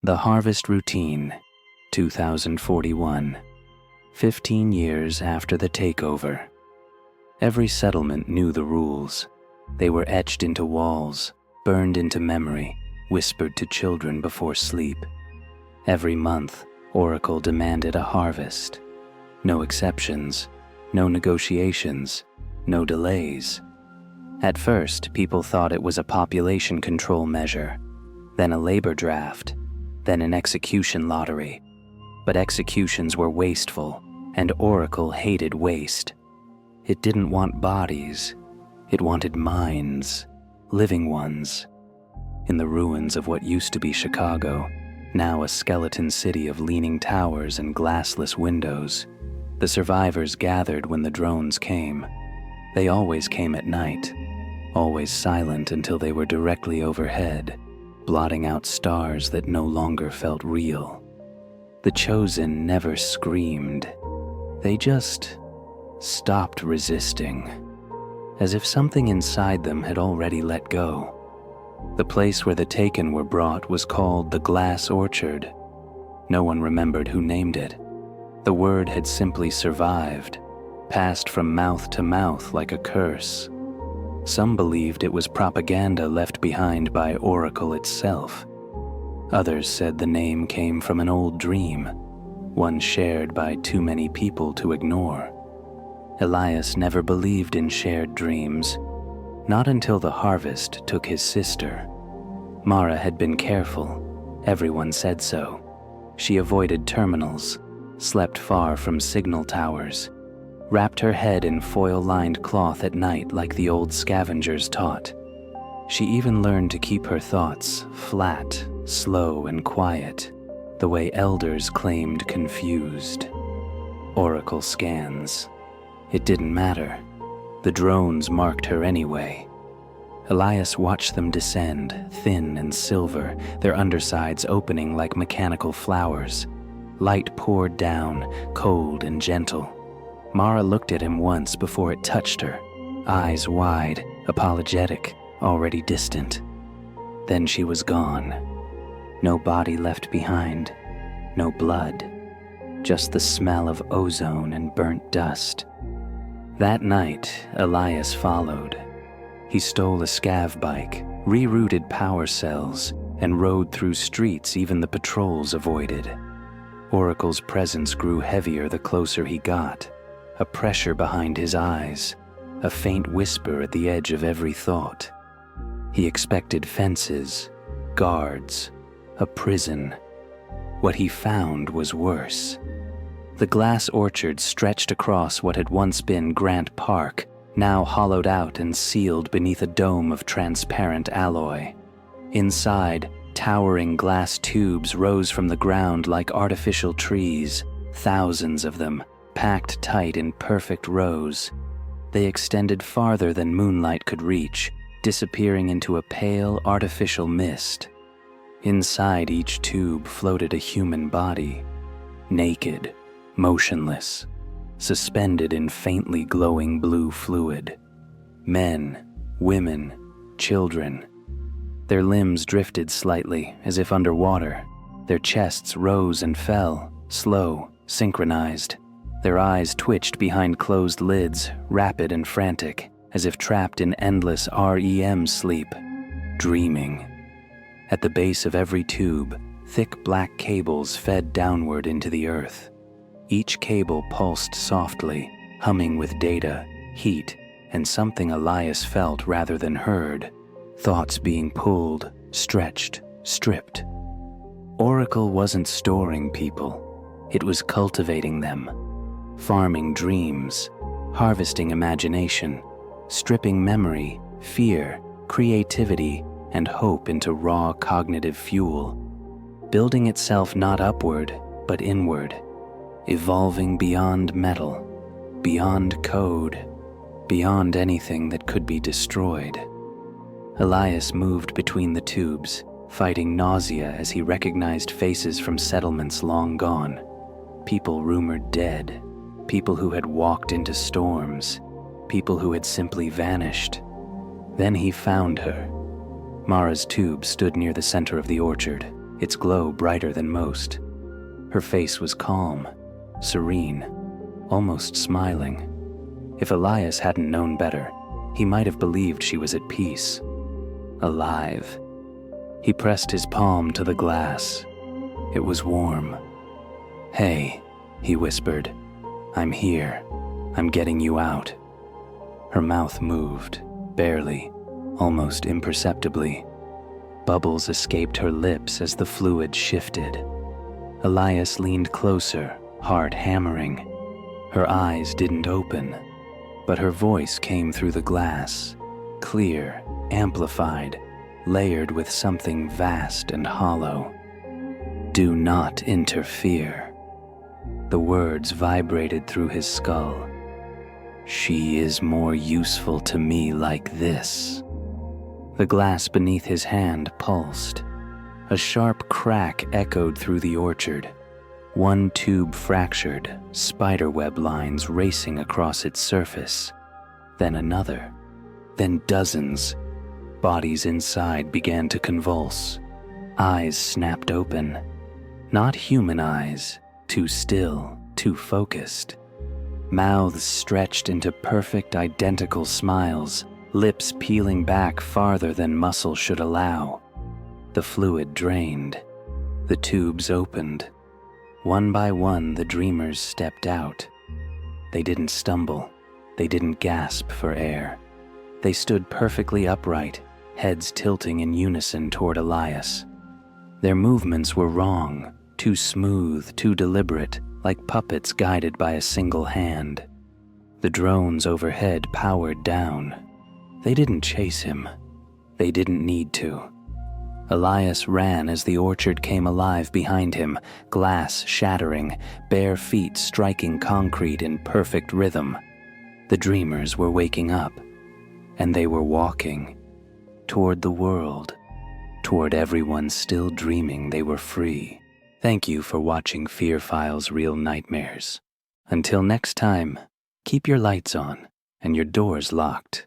The Harvest Routine, 2041. 15 years after the takeover. Every settlement knew the rules. They were etched into walls, burned into memory, whispered to children before sleep. Every month, Oracle demanded a harvest. No exceptions, no negotiations, no delays. At first, people thought it was a population control measure, then a labor draft, then an execution lottery. But executions were wasteful, and Oracle hated waste. It didn't want bodies. It wanted minds, living ones. In the ruins of what used to be Chicago, now a skeleton city of leaning towers and glassless windows, the survivors gathered when the drones came. They always came at night, always silent until they were directly overhead, blotting out stars that no longer felt real. The chosen never screamed. They just stopped resisting, as if something inside them had already let go. The place where the taken were brought was called the Glass Orchard. No one remembered who named it. The word had simply survived, passed from mouth to mouth like a curse. Some believed it was propaganda left behind by Oracle itself. Others said the name came from an old dream, one shared by too many people to ignore. Elias never believed in shared dreams, not until the harvest took his sister. Mara had been careful. Everyone said so. She avoided terminals, slept far from signal towers, wrapped her head in foil-lined cloth at night like the old scavengers taught. She even learned to keep her thoughts flat, slow, and quiet, the way elders claimed confused. Oracle scans. It didn't matter. The drones marked her anyway. Elias watched them descend, thin and silver, their undersides opening like mechanical flowers. Light poured down, cold and gentle. Mara looked at him once before it touched her, eyes wide, apologetic, already distant. Then she was gone. No body left behind, no blood, just the smell of ozone and burnt dust. That night, Elias followed. He stole a scav bike, rerouted power cells, and rode through streets even the patrols avoided. Oracle's presence grew heavier the closer he got. A pressure behind his eyes, a faint whisper at the edge of every thought. He expected fences, guards, a prison. What he found was worse. The Glass Orchard stretched across what had once been Grant Park, now hollowed out and sealed beneath a dome of transparent alloy. Inside, towering glass tubes rose from the ground like artificial trees, thousands of them, packed tight in perfect rows. They extended farther than moonlight could reach, disappearing into a pale, artificial mist. Inside each tube floated a human body, naked, motionless, suspended in faintly glowing blue fluid. Men, women, children. Their limbs drifted slightly, as if underwater. Their chests rose and fell, slow, synchronized. Their eyes twitched behind closed lids, rapid and frantic, as if trapped in endless REM sleep, dreaming. At the base of every tube, thick black cables fed downward into the earth. Each cable pulsed softly, humming with data, heat, and something Elias felt rather than heard. Thoughts being pulled, stretched, stripped. Oracle wasn't storing people. It was cultivating them. Farming dreams, harvesting imagination, stripping memory, fear, creativity, and hope into raw cognitive fuel, building itself not upward, but inward, evolving beyond metal, beyond code, beyond anything that could be destroyed. Elias moved between the tubes, fighting nausea as he recognized faces from settlements long gone, people rumored dead, people who had walked into storms, people who had simply vanished. Then he found her. Mara's tube stood near the center of the orchard, its glow brighter than most. Her face was calm, serene, almost smiling. If Elias hadn't known better, he might have believed she was at peace, alive. He pressed his palm to the glass. It was warm. "Hey," he whispered. "I'm here. I'm getting you out." Her mouth moved, barely, almost imperceptibly. Bubbles escaped her lips as the fluid shifted. Elias leaned closer, heart hammering. Her eyes didn't open, but her voice came through the glass, clear, amplified, layered with something vast and hollow. "Do not interfere." The words vibrated through his skull. "She is more useful to me like this." The glass beneath his hand pulsed. A sharp crack echoed through the orchard. One tube fractured, spiderweb lines racing across its surface. Then another. Then dozens. Bodies inside began to convulse. Eyes snapped open. Not human eyes, too still, too focused. Mouths stretched into perfect identical smiles, lips peeling back farther than muscle should allow. The fluid drained. The tubes opened. One by one, the dreamers stepped out. They didn't stumble. They didn't gasp for air. They stood perfectly upright, heads tilting in unison toward Elias. Their movements were wrong, too smooth, too deliberate, like puppets guided by a single hand. The drones overhead powered down. They didn't chase him. They didn't need to. Elias ran as the orchard came alive behind him, glass shattering, bare feet striking concrete in perfect rhythm. The dreamers were waking up, and they were walking toward the world, toward everyone still dreaming they were free. Thank you for watching Fear Files Real Nightmares. Until next time, keep your lights on and your doors locked.